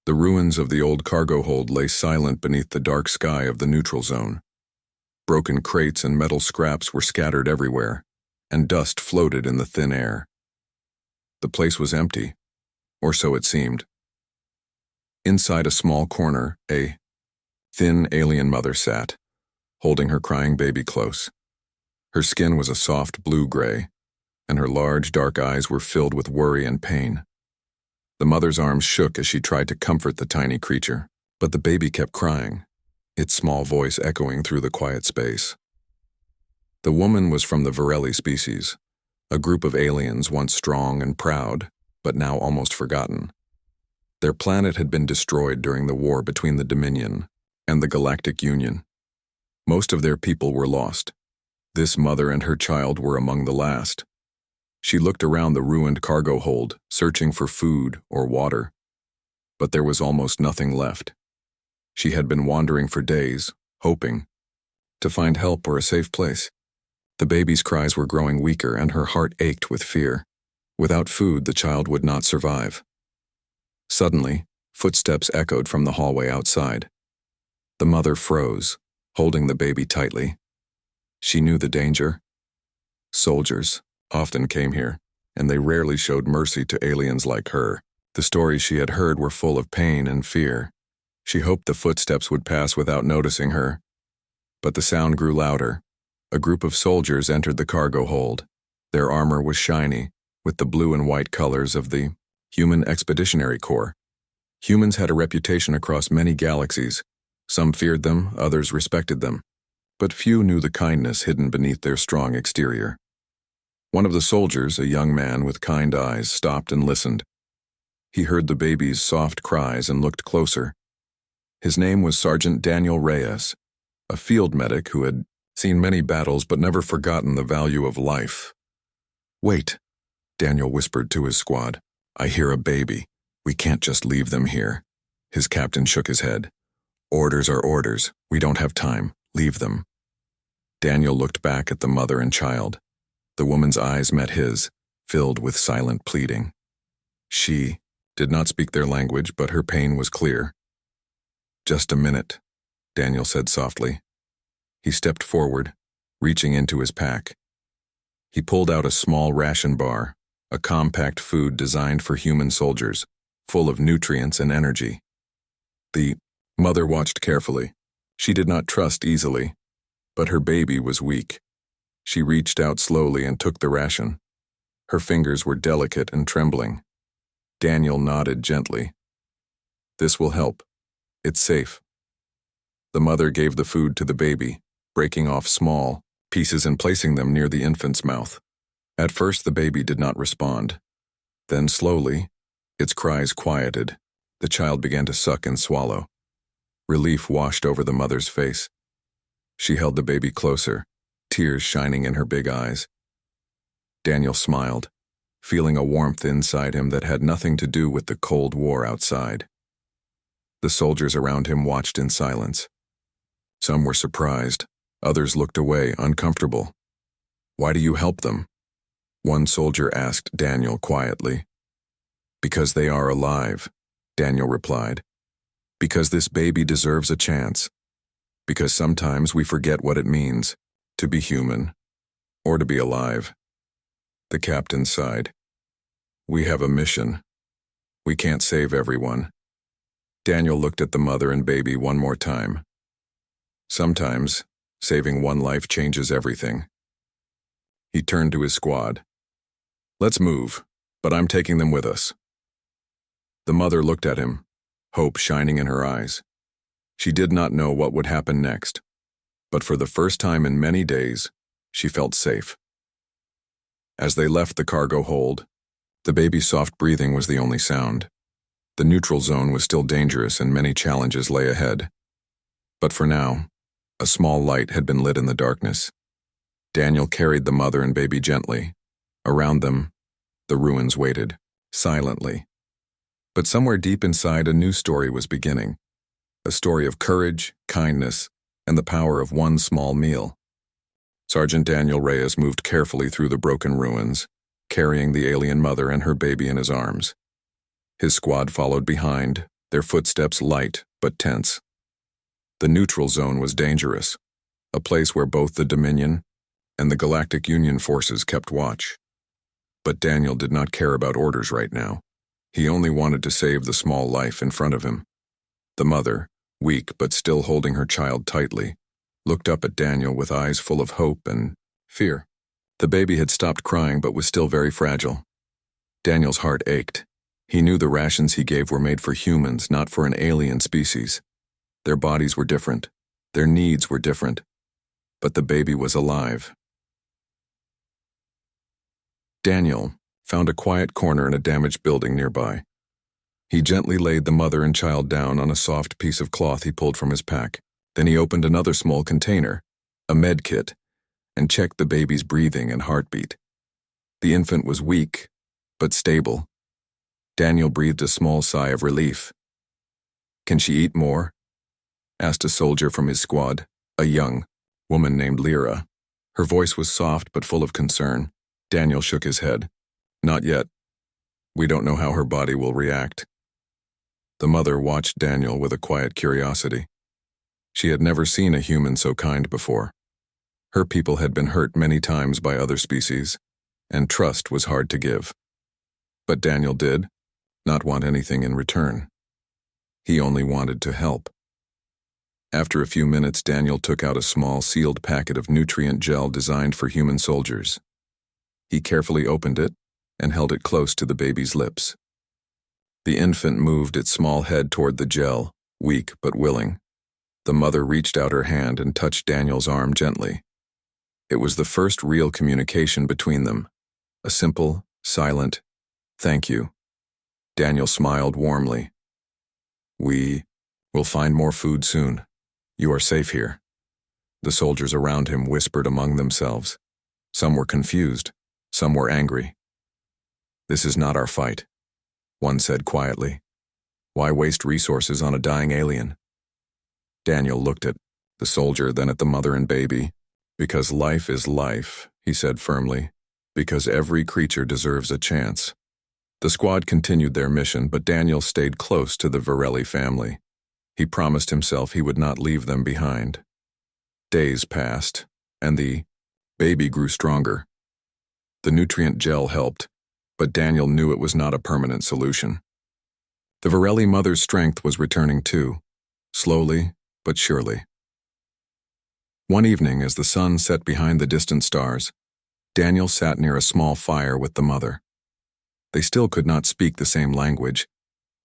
The ruins of the old cargo hold lay silent beneath the dark sky of the neutral zone. Broken crates and metal scraps were scattered everywhere, and dust floated in the thin air. The place was empty, or so it seemed. Inside a small corner, a thin alien mother sat, holding her crying baby close. Her skin was a soft blue-gray, and her large dark eyes were filled with worry and pain. The mother's arms shook as she tried to comfort the tiny creature, but the baby kept crying, its small voice echoing through the quiet space. The woman was from the Varelli species, a group of aliens once strong and proud, but now almost forgotten. Their planet had been destroyed during the war between the Dominion and the Galactic Union. Most of their people were lost. This mother and her child were among the last. She looked around the ruined cargo hold, searching for food or water. But there was almost nothing left. She had been wandering for days, hoping to find help or a safe place. The baby's cries were growing weaker and her heart ached with fear. Without food, the child would not survive. Suddenly, footsteps echoed from the hallway outside. The mother froze, holding the baby tightly. She knew the danger. Soldiers often came here, and they rarely showed mercy to aliens like her. The stories she had heard were full of pain and fear. She hoped the footsteps would pass without noticing her. But the sound grew louder. A group of soldiers entered the cargo hold. Their armor was shiny, with the blue and white colors of the Human Expeditionary Corps. Humans had a reputation across many galaxies. Some feared them, others respected them. But few knew the kindness hidden beneath their strong exterior. One of the soldiers, a young man with kind eyes, stopped and listened. He heard the baby's soft cries and looked closer. His name was Sergeant Daniel Reyes, a field medic who had seen many battles but never forgotten the value of life. "Wait," Daniel whispered to his squad. "I hear a baby. We can't just leave them here." His captain shook his head. "Orders are orders. We don't have time. Leave them." Daniel looked back at the mother and child. The woman's eyes met his, filled with silent pleading. She did not speak their language, but her pain was clear. "Just a minute," Daniel said softly. He stepped forward, reaching into his pack. He pulled out a small ration bar, a compact food designed for human soldiers, full of nutrients and energy. The mother watched carefully. She did not trust easily, but her baby was weak. She reached out slowly and took the ration. Her fingers were delicate and trembling. Daniel nodded gently. "This will help. It's safe." The mother gave the food to the baby, breaking off small pieces and placing them near the infant's mouth. At first, the baby did not respond. Then slowly, its cries quieted. The child began to suck and swallow. Relief washed over the mother's face. She held the baby closer, tears shining in her big eyes. Daniel smiled, feeling a warmth inside him that had nothing to do with the cold war outside. The soldiers around him watched in silence. Some were surprised, others looked away, uncomfortable. "Why do you help them?" One soldier asked Daniel quietly. "Because they are alive," Daniel replied. "Because this baby deserves a chance. Because sometimes we forget what it means to be human, or to be alive." The captain sighed. "We have a mission. We can't save everyone." Daniel looked at the mother and baby one more time. Sometimes, saving one life changes everything. He turned to his squad. "Let's move, but I'm taking them with us." The mother looked at him, hope shining in her eyes. She did not know what would happen next, but for the first time in many days, she felt safe. As they left the cargo hold, the baby's soft breathing was the only sound. The neutral zone was still dangerous and many challenges lay ahead. But for now, a small light had been lit in the darkness. Daniel carried the mother and baby gently. Around them, the ruins waited, silently. But somewhere deep inside, a new story was beginning. A story of courage, kindness, and the power of one small meal. Sergeant Daniel Reyes moved carefully through the broken ruins, carrying the alien mother and her baby in his arms. His squad followed behind, their footsteps light but tense. The neutral zone was dangerous, a place where both the Dominion and the Galactic Union forces kept watch. But Daniel did not care about orders right now. He only wanted to save the small life in front of him. The mother, weak but still holding her child tightly, looked up at Daniel with eyes full of hope and fear. The baby had stopped crying but was still very fragile. Daniel's heart ached. He knew the rations he gave were made for humans, not for an alien species. Their bodies were different. Their needs were different. But the baby was alive. Daniel found a quiet corner in a damaged building nearby. He gently laid the mother and child down on a soft piece of cloth he pulled from his pack. Then he opened another small container, a med kit, and checked the baby's breathing and heartbeat. The infant was weak, but stable. Daniel breathed a small sigh of relief. "Can she eat more?" asked a soldier from his squad, a young woman named Lyra. Her voice was soft but full of concern. Daniel shook his head. "Not yet. We don't know how her body will react." The mother watched Daniel with a quiet curiosity. She had never seen a human so kind before. Her people had been hurt many times by other species, and trust was hard to give. But Daniel did not want anything in return. He only wanted to help. After a few minutes, Daniel took out a small sealed packet of nutrient gel designed for human soldiers. He carefully opened it and held it close to the baby's lips. The infant moved its small head toward the gel, weak but willing. The mother reached out her hand and touched Daniel's arm gently. It was the first real communication between them, a simple, silent, "Thank you." Daniel smiled warmly. "We will find more food soon. You are safe here." The soldiers around him whispered among themselves. Some were confused, some were angry. "This is not our fight," one said quietly. "Why waste resources on a dying alien?" Daniel looked at the soldier, then at the mother and baby. "Because life is life," he said firmly. "Because every creature deserves a chance." The squad continued their mission, but Daniel stayed close to the Varelli family. He promised himself he would not leave them behind. Days passed, and the baby grew stronger. The nutrient gel helped, but Daniel knew it was not a permanent solution. The Varelli mother's strength was returning too, slowly but surely. One evening, as the sun set behind the distant stars, Daniel sat near a small fire with the mother. They still could not speak the same language,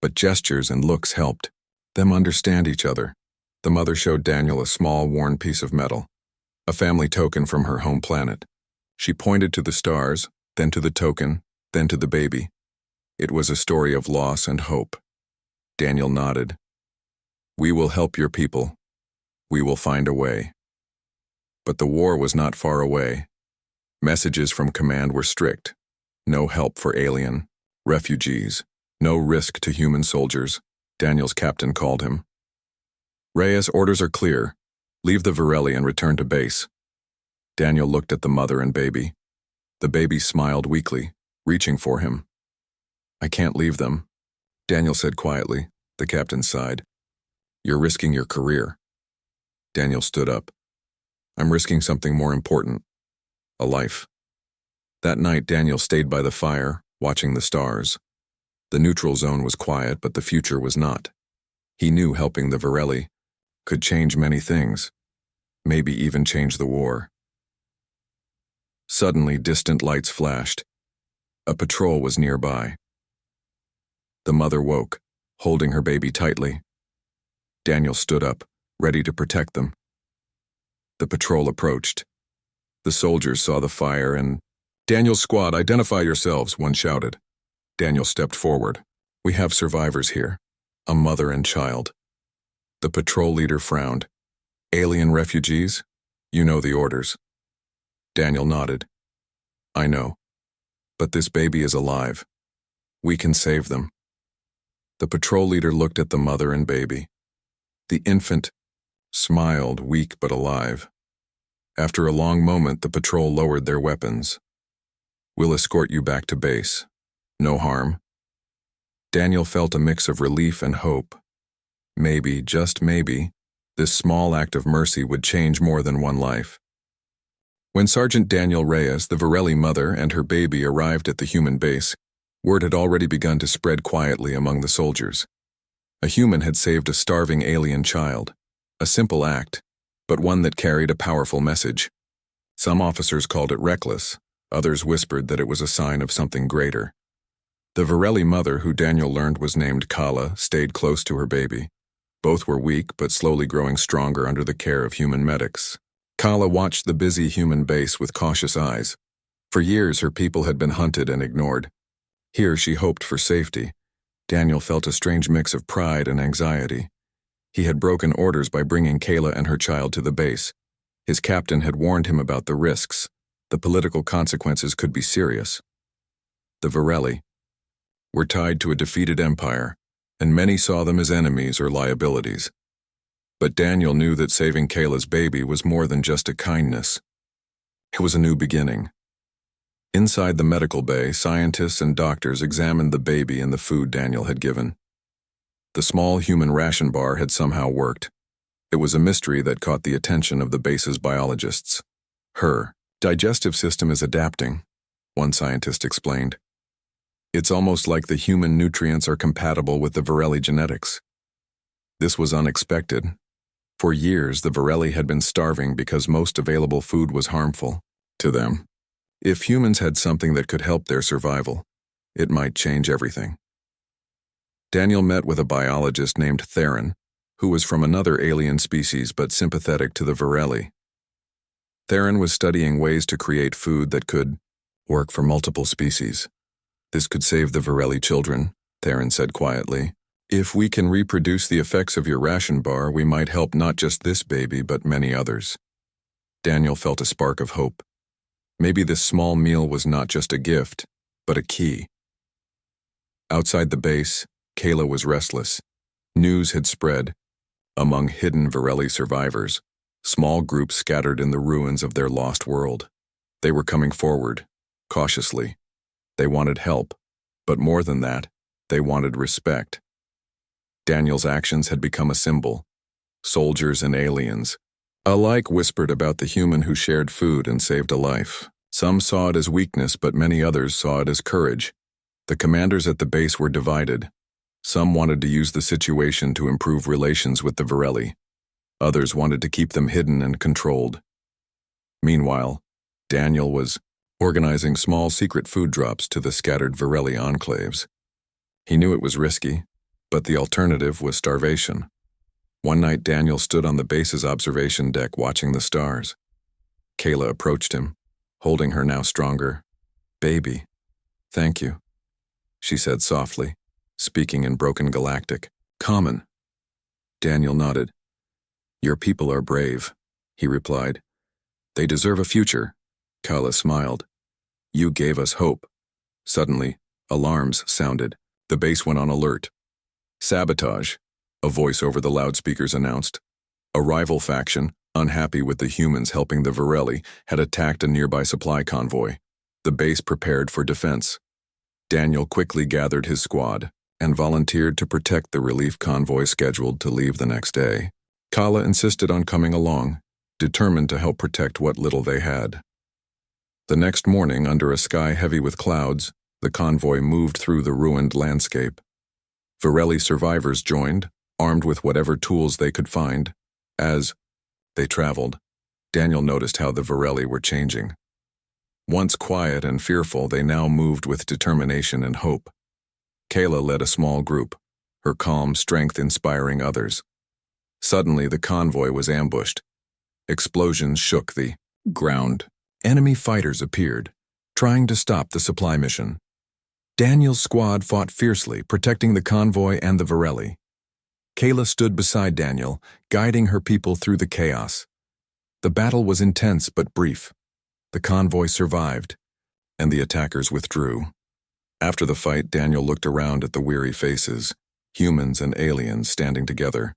but gestures and looks helped them understand each other. The mother showed Daniel a small, worn piece of metal, a family token from her home planet. She pointed to the stars, then to the token, then to the baby. It was a story of loss and hope. Daniel nodded. "We will help your people. We will find a way." But the war was not far away. Messages from command were strict. No help for alien refugees. No risk to human soldiers, Daniel's captain called him. "Reyes, orders are clear. Leave the Varelli and return to base." Daniel looked at the mother and baby. The baby smiled weakly, reaching for him. "I can't leave them," Daniel said quietly. The captain sighed. "You're risking your career." Daniel stood up. "I'm risking something more important. A life." That night, Daniel stayed by the fire, watching the stars. The neutral zone was quiet, but the future was not. He knew helping the Varelli could change many things, maybe even change the war. Suddenly, distant lights flashed. A patrol was nearby. The mother woke, holding her baby tightly. Daniel stood up, ready to protect them. The patrol approached. The soldiers saw the fire and, "Daniel's squad, identify yourselves," one shouted. Daniel stepped forward. "We have survivors here, a mother and child." The patrol leader frowned. "Alien refugees? You know the orders." Daniel nodded. "I know. But this baby is alive. We can save them." The patrol leader looked at the mother and baby. The infant smiled, weak but alive. After a long moment, the patrol lowered their weapons. "We'll escort you back to base. No harm." Daniel felt a mix of relief and hope. Maybe, just maybe, this small act of mercy would change more than one life. When Sergeant Daniel Reyes, the Varelli mother, and her baby arrived at the human base, word had already begun to spread quietly among the soldiers. A human had saved a starving alien child. A simple act, but one that carried a powerful message. Some officers called it reckless, others whispered that it was a sign of something greater. The Varelli mother, who Daniel learned was named Kala, stayed close to her baby. Both were weak but slowly growing stronger under the care of human medics. Kala watched the busy human base with cautious eyes. For years her people had been hunted and ignored. Here she hoped for safety. Daniel felt a strange mix of pride and anxiety. He had broken orders by bringing Kayla and her child to the base. His captain had warned him about the risks. The political consequences could be serious. The Varelli were tied to a defeated empire, and many saw them as enemies or liabilities. But Daniel knew that saving Kayla's baby was more than just a kindness. It was a new beginning. Inside the medical bay, scientists and doctors examined the baby and the food Daniel had given. The small human ration bar had somehow worked. It was a mystery that caught the attention of the base's biologists. Her digestive system is adapting, one scientist explained. It's almost like the human nutrients are compatible with the Varelli genetics. This was unexpected. For years, the Varelli had been starving because most available food was harmful to them. If humans had something that could help their survival, it might change everything. Daniel met with a biologist named Theron, who was from another alien species but sympathetic to the Varelli. Theron was studying ways to create food that could work for multiple species. This could save the Varelli children, Theron said quietly. If we can reproduce the effects of your ration bar, we might help not just this baby but many others. Daniel felt a spark of hope. Maybe this small meal was not just a gift, but a key. Outside the base, Kayla was restless. News had spread. Among hidden Varelli survivors, small groups scattered in the ruins of their lost world. They were coming forward, cautiously. They wanted help, but more than that, they wanted respect. Daniel's actions had become a symbol. Soldiers and aliens alike whispered about the human who shared food and saved a life. Some saw it as weakness, but many others saw it as courage. The commanders at the base were divided. Some wanted to use the situation to improve relations with the Varelli. Others wanted to keep them hidden and controlled. Meanwhile, Daniel was organizing small secret food drops to the scattered Varelli enclaves. He knew it was risky, but the alternative was starvation. One night Daniel stood on the base's observation deck watching the stars. Kayla approached him, holding her now stronger. "Baby, thank you," she said softly, speaking in broken galactic. "Common." Daniel nodded. "Your people are brave," he replied. "They deserve a future." Kala smiled. "You gave us hope." Suddenly, alarms sounded. The base went on alert. "Sabotage," a voice over the loudspeakers announced. A rival faction, unhappy with the humans helping the Varelli, had attacked a nearby supply convoy. The base prepared for defense. Daniel quickly gathered his squad and volunteered to protect the relief convoy scheduled to leave the next day. Kala insisted on coming along, determined to help protect what little they had. The next morning, under a sky heavy with clouds, the convoy moved through the ruined landscape. Varelli survivors joined, armed with whatever tools they could find. As they traveled, Daniel noticed how the Varelli were changing. Once quiet and fearful, they now moved with determination and hope. Kayla led a small group, her calm strength inspiring others. Suddenly, the convoy was ambushed. Explosions shook the ground. Enemy fighters appeared, trying to stop the supply mission. Daniel's squad fought fiercely, protecting the convoy and the Varelli. Kayla stood beside Daniel, guiding her people through the chaos. The battle was intense but brief. The convoy survived, and the attackers withdrew. After the fight, Daniel looked around at the weary faces, humans and aliens standing together.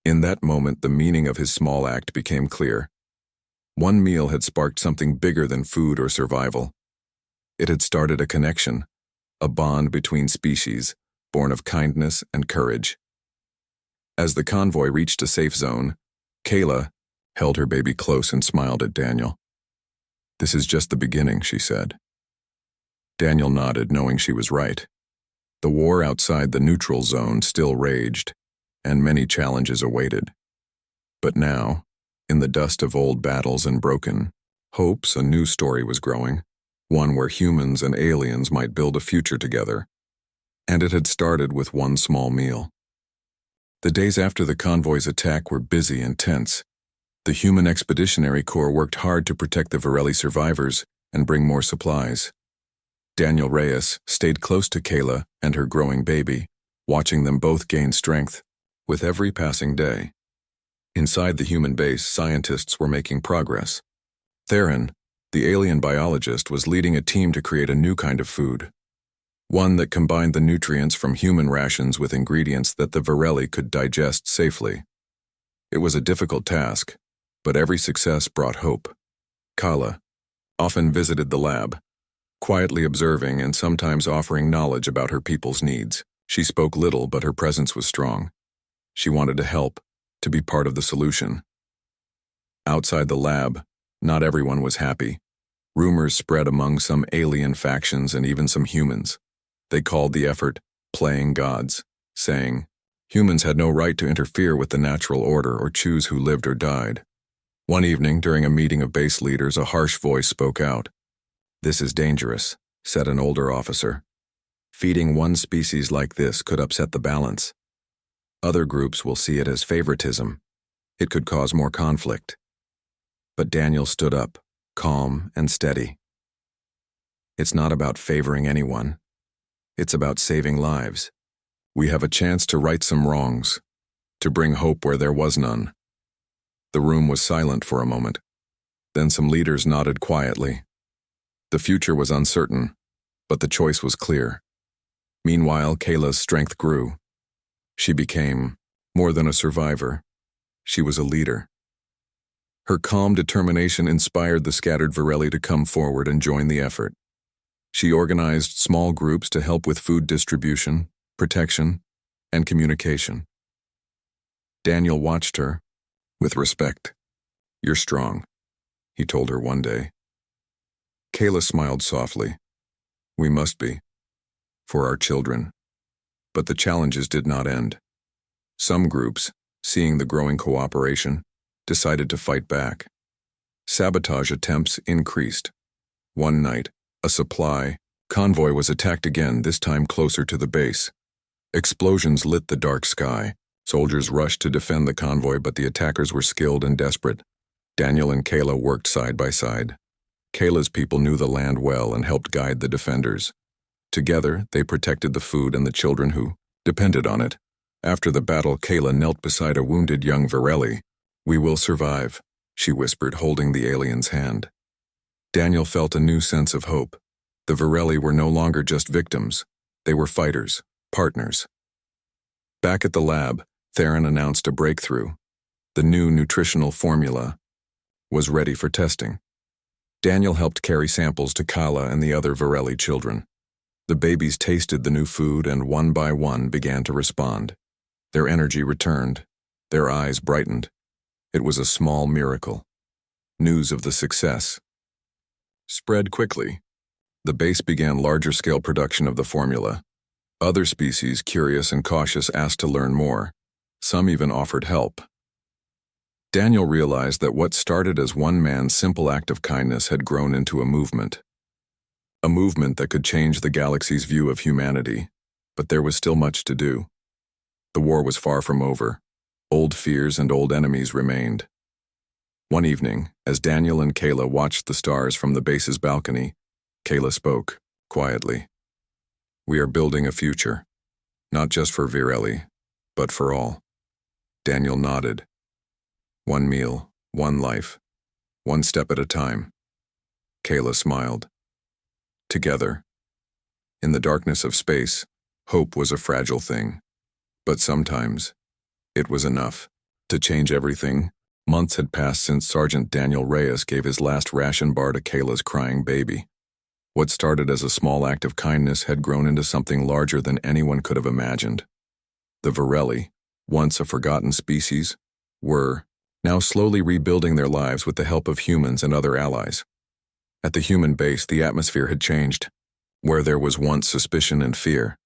In that moment, the meaning of his small act became clear. One meal had sparked something bigger than food or survival. It had started a connection, a bond between species, born of kindness and courage. As the convoy reached a safe zone, Kayla held her baby close and smiled at Daniel. "This is just the beginning," she said. Daniel nodded, knowing she was right. The war outside the neutral zone still raged, and many challenges awaited. But now, in the dust of old battles and broken hopes, a new story was growing, one where humans and aliens might build a future together. And it had started with one small meal. The days after the convoy's attack were busy and tense. The Human Expeditionary Corps worked hard to protect the Varelli survivors and bring more supplies. Daniel Reyes stayed close to Kayla and her growing baby, watching them both gain strength with every passing day. Inside the human base, scientists were making progress. Theron, the alien biologist, was leading a team to create a new kind of food, one that combined the nutrients from human rations with ingredients that the Varelli could digest safely. It was a difficult task, but every success brought hope. Kala often visited the lab, quietly observing and sometimes offering knowledge about her people's needs. She spoke little, but her presence was strong. She wanted to help, to be part of the solution. Outside the lab, not everyone was happy. Rumors spread among some alien factions and even some humans. They called the effort "playing gods," saying humans had no right to interfere with the natural order or choose who lived or died. One evening, during a meeting of base leaders, a harsh voice spoke out. "This is dangerous," said an older officer. "Feeding one species like this could upset the balance. Other groups will see it as favoritism. It could cause more conflict." But Daniel stood up, calm and steady. "It's not about favoring anyone. It's about saving lives. We have a chance to right some wrongs, to bring hope where there was none." The room was silent for a moment. Then some leaders nodded quietly. The future was uncertain, but the choice was clear. Meanwhile, Kayla's strength grew. She became more than a survivor. She was a leader. Her calm determination inspired the scattered Varelli to come forward and join the effort. She organized small groups to help with food distribution, protection, and communication. Daniel watched her with respect. "You're strong," he told her one day. Kayla smiled softly. "We must be, for our children." But the challenges did not end. Some groups, seeing the growing cooperation, decided to fight back. Sabotage attempts increased. One night, a supply convoy was attacked again, this time closer to the base. Explosions lit the dark sky. Soldiers rushed to defend the convoy, but the attackers were skilled and desperate. Daniel and Kayla worked side by side. Kayla's people knew the land well and helped guide the defenders. Together, they protected the food and the children who depended on it. After the battle, Kayla knelt beside a wounded young Varelli. "We will survive," she whispered, holding the alien's hand. Daniel felt a new sense of hope. The Varelli were no longer just victims. They were fighters, partners. Back at the lab, Theron announced a breakthrough. The new nutritional formula was ready for testing. Daniel helped carry samples to Kala and the other Varelli children. The babies tasted the new food and one by one began to respond. Their energy returned. Their eyes brightened. It was a small miracle. News of the success spread quickly. The base began larger-scale production of the formula. Other species, curious and cautious, asked to learn more. Some even offered help. Daniel realized that what started as one man's simple act of kindness had grown into a movement. A movement that could change the galaxy's view of humanity. But there was still much to do. The war was far from over. Old fears and old enemies remained. One evening, as Daniel and Kayla watched the stars from the base's balcony, Kayla spoke, quietly. "We are building a future, not just for Varelli, but for all." Daniel nodded. "One meal, one life, one step at a time." Kayla smiled. Together. In the darkness of space, hope was a fragile thing. But sometimes, it was enough to change everything. Months had passed since Sergeant Daniel Reyes gave his last ration bar to Kayla's crying baby. What started as a small act of kindness had grown into something larger than anyone could have imagined. The Varelli, once a forgotten species, were now slowly rebuilding their lives with the help of humans and other allies. At the human base, the atmosphere had changed. Where there was once suspicion and fear,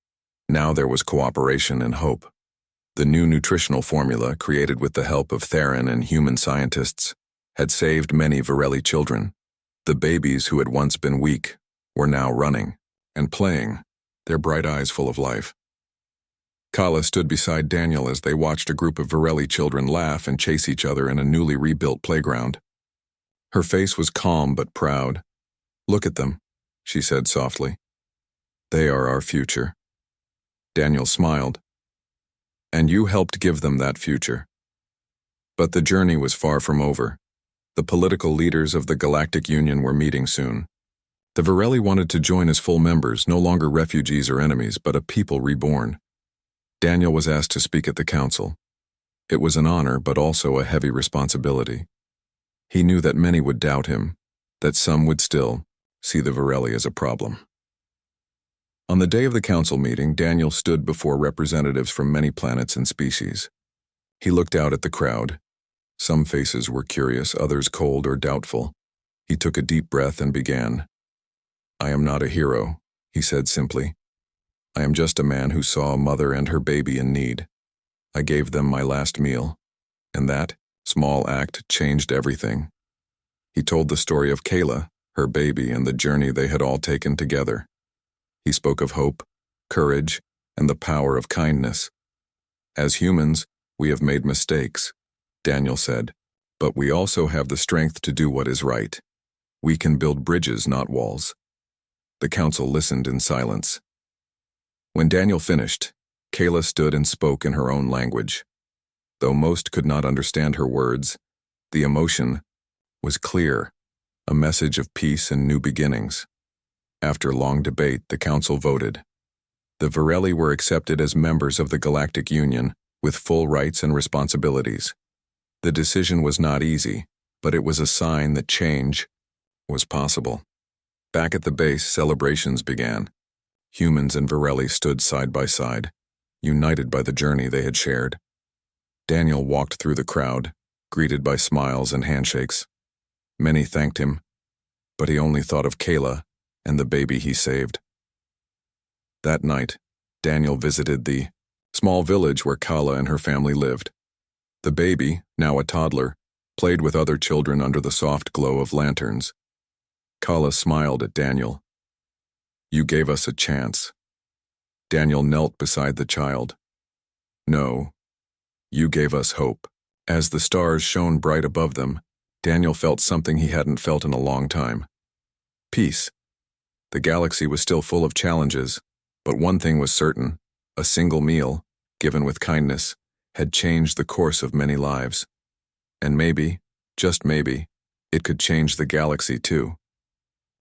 now there was cooperation and hope. The new nutritional formula, created with the help of Theron and human scientists, had saved many Varelli children. The babies who had once been weak were now running and playing, their bright eyes full of life. Kala stood beside Daniel as they watched a group of Varelli children laugh and chase each other in a newly rebuilt playground. Her face was calm but proud. "Look at them," she said softly. "They are our future." Daniel smiled. "And you helped give them that future." But the journey was far from over. The political leaders of the Galactic Union were meeting soon. The Varelli wanted to join as full members, no longer refugees or enemies, but a people reborn. Daniel was asked to speak at the council. It was an honor, but also a heavy responsibility. He knew that many would doubt him, that some would still see the Varelli as a problem. On the day of the council meeting, Daniel stood before representatives from many planets and species. He looked out at the crowd. Some faces were curious, others cold or doubtful. He took a deep breath and began. "I am not a hero," he said simply. "I am just a man who saw a mother and her baby in need. I gave them my last meal, and that small act changed everything." He told the story of Kayla, her baby, and the journey they had all taken together. He spoke of hope, courage, and the power of kindness. "As humans, we have made mistakes," Daniel said, "but we also have the strength to do what is right. We can build bridges, not walls." The council listened in silence. When Daniel finished, Kayla stood and spoke in her own language. Though most could not understand her words, the emotion was clear, a message of peace and new beginnings. After long debate, the council voted. The Varelli were accepted as members of the Galactic Union with full rights and responsibilities. The decision was not easy, but it was a sign that change was possible. Back at the base, celebrations began. Humans and Varelli stood side by side, united by the journey they had shared. Daniel walked through the crowd, greeted by smiles and handshakes. Many thanked him, but he only thought of Kayla and the baby he saved. That night, Daniel visited the small village where Kala and her family lived. The baby, now a toddler, played with other children under the soft glow of lanterns. Kala smiled at Daniel. "You gave us a chance." Daniel knelt beside the child. "No, you gave us hope." As the stars shone bright above them, Daniel felt something he hadn't felt in a long time. Peace. The galaxy was still full of challenges, but one thing was certain: a single meal, given with kindness, had changed the course of many lives. And maybe, just maybe, it could change the galaxy too.